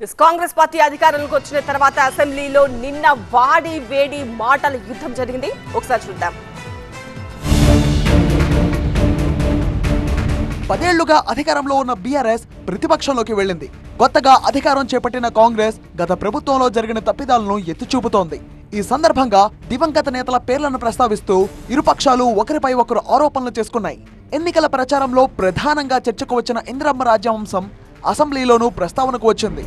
Congress party అధికారంలోకి వచ్చిన తర్వాత అసెంబ్లీలో నిన్న వాడి వేడి మాటల యుద్ధం జరిగింది. ఒకసారి చూద్దాం. 10 ఏళ్లుగా అధికారంలో ఉన్న బీఆర్ఎస్ ప్రతిపక్షంలోకి వెళ్ళింది. కొత్తగా అధికారం చేపట్టిన కాంగ్రెస్ గత ప్రభుత్వంలో జరిగిన తప్పిదాలను ఎత్తిచూపుతోంది. ఈ సందర్భంగా దివంగత నేతల పేర్లను ప్రస్తావిస్తూ ఇరుపక్షాలు ఒకరిపై ఒకరు ఆరోపణలు చేసుకున్నాయి. ఎన్నికల ప్రచారంలో ప్రధానంగా చర్చకు వచ్చిన ఇందిరమ్మ రాజ్యం అంశం అసెంబ్లీలోనూ ప్రస్తావనకు వచ్చింది.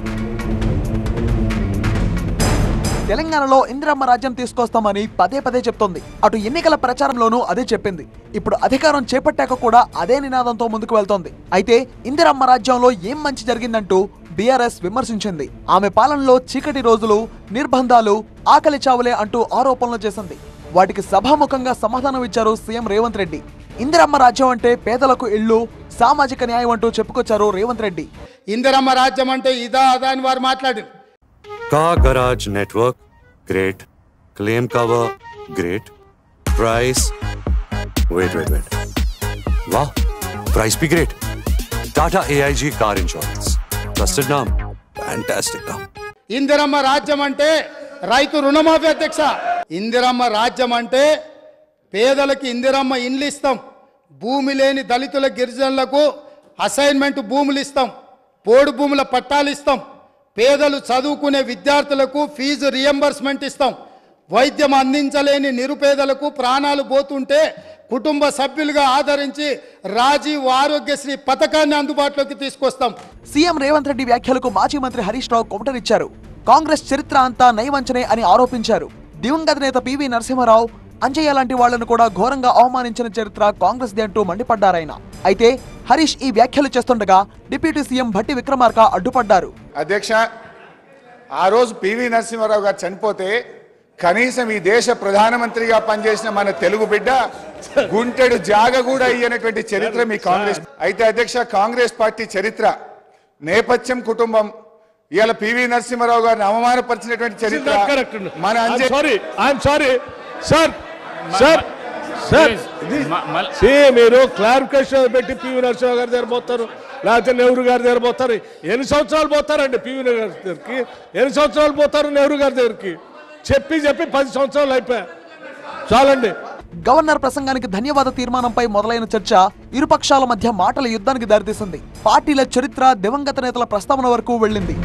తెలంగాణలో ఇందిరమ్మ రాజ్యం తీసుకొస్తామని పదే పదే చెప్తోంది. అటు ఎన్నికల ప్రచారంలోనూ అదే చెప్పింది. ఇప్పుడు అధికారం చేపట్టాక కూడా అదే నినాదంతో ముందుకు వెళ్తోంది. అయితే ఇందిరమ్మ రాజ్యంలో ఏం మంచి జరిగిందంటూ బీఆర్ఎస్ విమర్శించింది. ఆమె పాలనలో చీకటి రోజులు, నిర్బంధాలు, ఆకలి చావులే అంటూ ఆరోపణలు చేసింది. వాటికి సభాముఖంగా సమాధానం ఇచ్చారు సీఎం రేవంత్ రెడ్డి. ఇందిరమ్మ రాజ్యం అంటే పేదలకు ఇళ్లు, సామాజిక న్యాయం అంటూ చెప్పుకొచ్చారు రేవంత్ రెడ్డి. ఇందిరమ్మ రాజ్యం అంటే ఇదా అదా అని వారు మాట్లాడారు. Car garage network great, claim cover great, price wait वाह प्राइस भी great. Tata AIG car insurance trusted नाम, फैंटास्टिक नाम. ఇందిరమ్మ రాజ్యం అంటే రైతు రుణమాఫీ అధ్యక్ష. ఇందిరమ్మ రాజ్యం అంటే పేదలకు ఇందిరమ్మ ఇండ్లు ఇస్తాం, భూమి లేని దళితుల గిరిజనులకు అసైన్మెంట్ భూములు ఇస్తాం, పోడు భూముల పట్టాలు ఇస్తాం, పేదలు చదువుకునే విద్యార్థులకు ఫీజు రియంబర్స్మెంట్ ఇస్తాం, వైద్యం అందించలేని నిరుపేదలకు ప్రాణాలు పోతుంటే కుటుంబ సభ్యులుగా ఆదరించి రాజీవ్ ఆరోగ్యశ్రీ పథకాన్ని అందుబాటులోకి తీసుకొస్తాం. సీఎం రేవంత్ రెడ్డి వ్యాఖ్యలకు మాజీ మంత్రి హరీష్ రావు కౌంటర్ ఇచ్చారు. కాంగ్రెస్ చరిత్ర అంతా నయవంచనే అని ఆరోపించారు. దివంగత నేత పివి నరసింహారావు, అంజయ్య లాంటి వాళ్లను కూడా ఘోరంగా అవమానించిన చరిత్ర కాంగ్రెస్ ది అంటూ మండిపడ్డారాయన. అయితే హరీష్ ఈ వ్యాఖ్యలు చేస్తుండగా డిప్యూటీ సీఎం భట్టి విక్రమార్క అడ్డుపడ్డారు. అధ్యక్ష, ఆ రోజు పివి నరసింహారావు గారు చనిపోతే కనీసం ఈ దేశ ప్రధానమంత్రిగా పనిచేసిన మన తెలుగు బిడ్డ గుంటెడు జాగ కూడా అయ్యేటువంటి చరిత్ర మీ కాంగ్రెస్. అయితే అధ్యక్ష, కాంగ్రెస్ పార్టీ చరిత్ర నేపథ్యం కుటుంబం ఇవాళ పివి నరసింహారావు గారిని అవమానపరిచినటువంటి చరిత్ర మన మీరు క్లారిఫికేషన్ పెట్టి పివి నరసింహ గారి దగ్గర పోతారు, లేకపోతే నెహ్రూ గారి దగ్గర పోతారు. ఎన్ని సంవత్సరాలు పోతారండి పివి గారి దగ్గరికి? ఎన్ని సంవత్సరాలు పోతారు నెహ్రూ గారి దగ్గరికి? చెప్పి 10 సంవత్సరాలు అయిపోయా, చాలండి. గవర్నర్ ప్రసంగానికి ధన్యవాద తీర్మానంపై మొదలైన చర్చ ఇరుపక్షాల మధ్య మాటల యుద్ధానికి దారితీసింది. పార్టీల చరిత్ర, దివంగత నేతల ప్రస్తావన వరకు వెళ్ళింది.